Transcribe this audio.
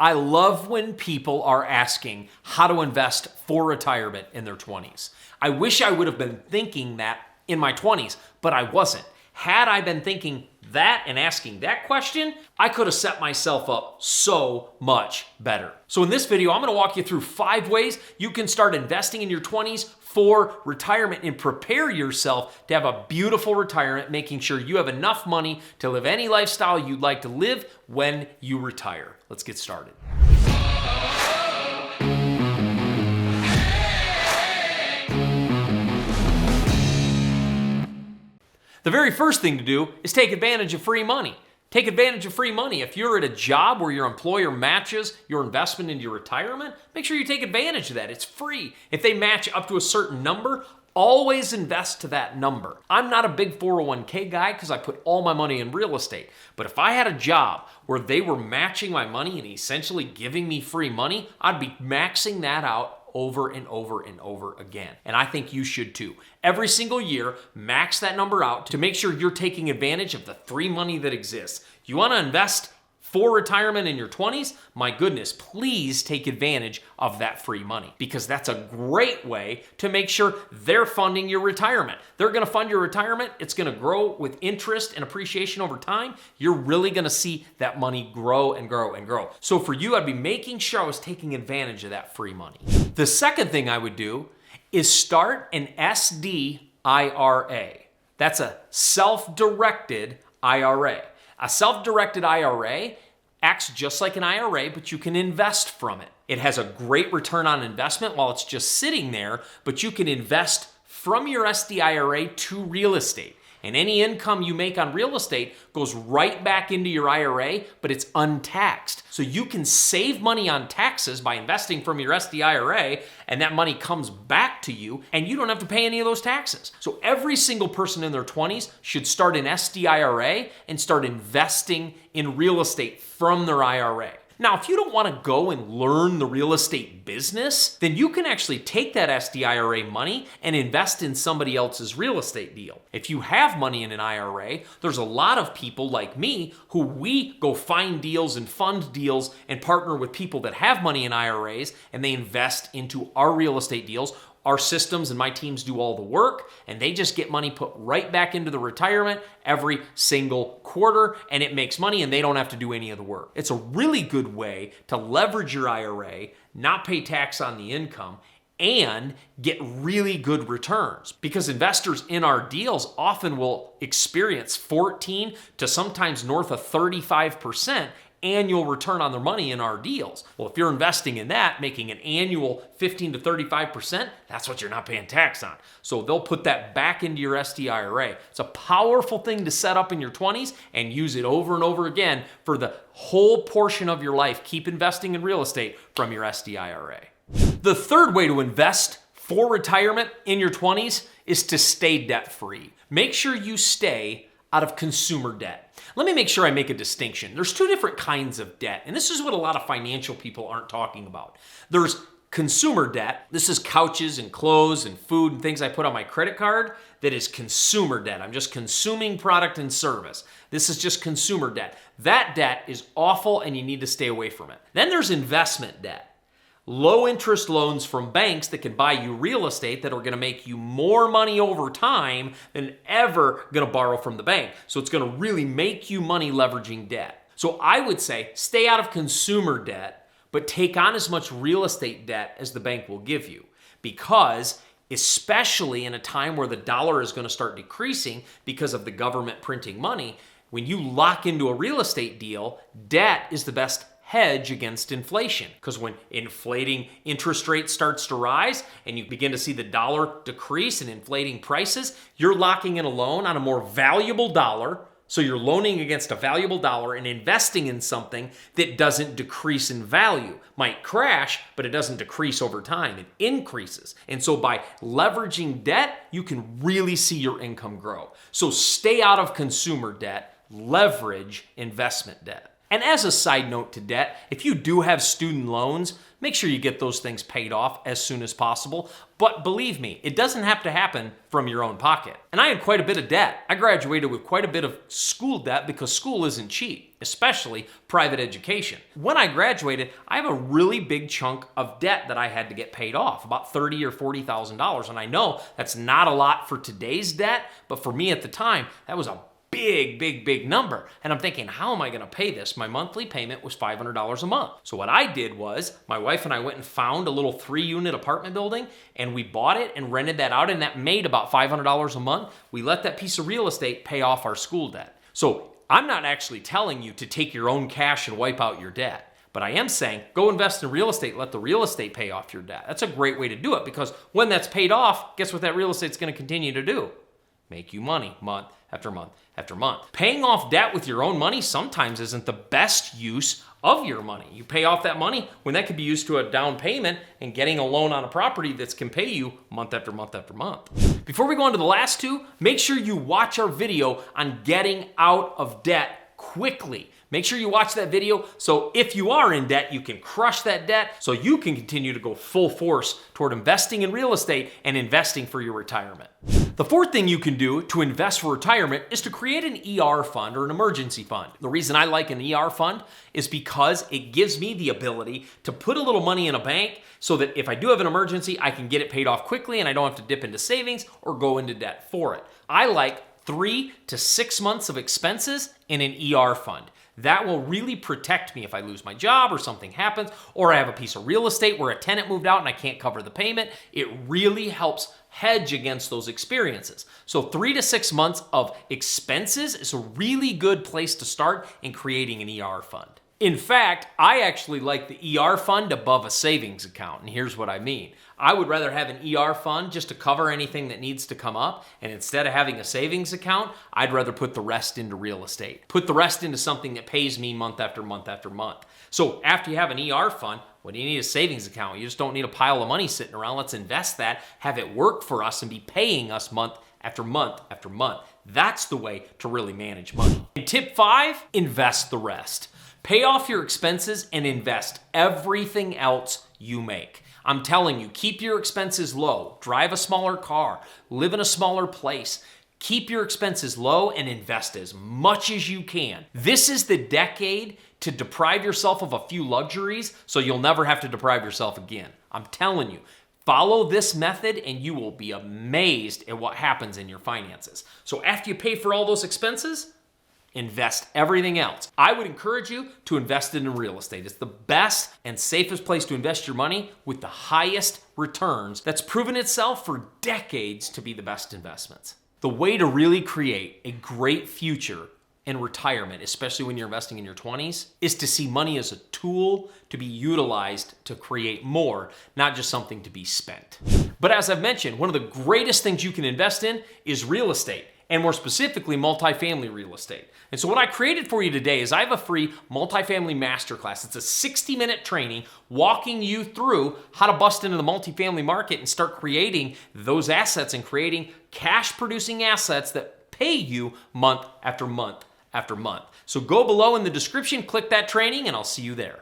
I love when people are asking how to invest for retirement in their 20s. I wish I would have been thinking that in my 20s, but I wasn't. Had I been thinking that and asking that question, I could have set myself up so much better. So in this video, I'm going to walk you through 5 ways you can start investing in your 20s for retirement and prepare yourself to have a beautiful retirement, making sure you have enough money to live any lifestyle you'd like to live when you retire. Let's get started. The very first thing to do is take advantage of free money. Take advantage of free money. If you're at a job where your employer matches your investment into your retirement, make sure you take advantage of that. It's free. If they match up to a certain number, always invest to that number. I'm not a big 401k guy because I put all my money in real estate. But if I had a job where they were matching my money and essentially giving me free money, I'd be maxing that out over and over and over again. And I think you should too. Every single year, max that number out to make sure you're taking advantage of the free money that exists. You want to invest for retirement in your 20s? My goodness, please take advantage of that free money because that's a great way to make sure they're funding your retirement. They're going to fund your retirement. It's going to grow with interest and appreciation over time. You're really going to see that money grow and grow and grow. So for you, I'd be making sure I was taking advantage of that free money. The second thing I would do is start an SD IRA. That's a self-directed IRA. A self-directed IRA acts just like an IRA, but you can invest from it. It has a great return on investment while it's just sitting there, but you can invest from your SD IRA to real estate. And any income you make on real estate goes right back into your IRA, but it's untaxed. So you can save money on taxes by investing from your SD IRA, and that money comes back to you, and you don't have to pay any of those taxes. So every single person in their 20s should start an SD IRA and start investing in real estate from their IRA. Now, if you don't want to go and learn the real estate business, then you can actually take that SD IRA money and invest in somebody else's real estate deal. If you have money in an IRA, there's a lot of people like me who we go find deals and fund deals and partner with people that have money in IRAs and they invest into our real estate deals. Our systems and my teams do all the work, and they just get money put right back into the retirement every single quarter, and it makes money, and they don't have to do any of the work. It's a really good way to leverage your IRA, not pay tax on the income, and get really good returns. Because investors in our deals often will experience 14 to sometimes north of 35% annual return on their money in our deals. Well, if you're investing in that, making an annual 15 to 35%, that's what you're not paying tax on. So they'll put that back into your SD IRA. It's a powerful thing to set up in your 20s and use it over and over again for the whole portion of your life. Keep investing in real estate from your SD IRA. The third way to invest for retirement in your 20s is to stay debt-free. Make sure you stay out of consumer debt. Let me make sure I make a distinction. There's 2 different kinds of debt, and this is what a lot of financial people aren't talking about. There's consumer debt. This is couches and clothes and food and things I put on my credit card. That is consumer debt. I'm just consuming product and service. This is just consumer debt. That debt is awful and you need to stay away from it. Then there's investment debt. Low interest loans from banks that can buy you real estate that are going to make you more money over time than ever going to borrow from the bank. So it's going to really make you money leveraging debt. So I would say stay out of consumer debt, but take on as much real estate debt as the bank will give you. Because especially in a time where the dollar is going to start decreasing because of the government printing money, when you lock into a real estate deal, debt is the best hedge against inflation. Because when inflating interest rate starts to rise and you begin to see the dollar decrease and inflating prices, you're locking in a loan on a more valuable dollar. So you're loaning against a valuable dollar and investing in something that doesn't decrease in value. Might crash, but it doesn't decrease over time. It increases. And so by leveraging debt, you can really see your income grow. So stay out of consumer debt, leverage investment debt. And as a side note to debt, if you do have student loans, make sure you get those things paid off as soon as possible. But believe me, it doesn't have to happen from your own pocket. And I had quite a bit of debt. I graduated with quite a bit of school debt because school isn't cheap, especially private education. When I graduated, I have a really big chunk of debt that I had to get paid off, about $30,000 or $40,000. And I know that's not a lot for today's debt, but for me at the time, that was a big number. And I'm thinking, how am I going to pay this? My monthly payment was $500 a month. So what I did was my wife and I went and found a little 3-unit apartment building and we bought it and rented that out, and that made about $500 a month. We let that piece of real estate pay off our school debt. So I'm not actually telling you to take your own cash and wipe out your debt. But I am saying, go invest in real estate, let the real estate pay off your debt. That's a great way to do it, because when that's paid off, guess what that real estate's going to continue to do? Make you money month after month after month. Paying off debt with your own money sometimes isn't the best use of your money. You pay off that money when that could be used to a down payment and getting a loan on a property that can pay you month after month after month. Before we go on to the last two, make sure you watch our video on getting out of debt quickly. Make sure you watch that video so if you are in debt, you can crush that debt so you can continue to go full force toward investing in real estate and investing for your retirement. The fourth thing you can do to invest for retirement is to create an ER fund or an emergency fund. The reason I like an ER fund is because it gives me the ability to put a little money in a bank so that if I do have an emergency, I can get it paid off quickly and I don't have to dip into savings or go into debt for it. I like 3 to 6 months of expenses in an ER fund. That will really protect me if I lose my job or something happens, or I have a piece of real estate where a tenant moved out and I can't cover the payment. It really helps hedge against those experiences. So 3 to 6 months of expenses is a really good place to start in creating an ER fund. In fact, I actually like the ER fund above a savings account, and here's what I mean. I would rather have an ER fund just to cover anything that needs to come up, and instead of having a savings account, I'd rather put the rest into real estate. Put the rest into something that pays me month after month after month. So after you have an ER fund, what do you need? A savings account. You just don't need a pile of money sitting around. Let's invest that, have it work for us, and be paying us month after month after month. That's the way to really manage money. And tip 5, invest the rest. Pay off your expenses and invest everything else you make. I'm telling you, keep your expenses low. Drive a smaller car. Live in a smaller place. Keep your expenses low and invest as much as you can. This is the decade to deprive yourself of a few luxuries so you'll never have to deprive yourself again. I'm telling you, follow this method and you will be amazed at what happens in your finances. So after you pay for all those expenses, invest everything else. I would encourage you to invest in real estate. It's the best and safest place to invest your money with the highest returns that's proven itself for decades to be the best investments. The way to really create a great future in retirement, especially when you're investing in your 20s, is to see money as a tool to be utilized to create more, not just something to be spent. But as I've mentioned, one of the greatest things you can invest in is real estate, and more specifically, multifamily real estate. And so what I created for you today is I have a free multifamily masterclass. It's a 60-minute training walking you through how to bust into the multifamily market and start creating those assets and creating cash-producing assets that pay you month after month after month. So go below in the description, click that training, and I'll see you there.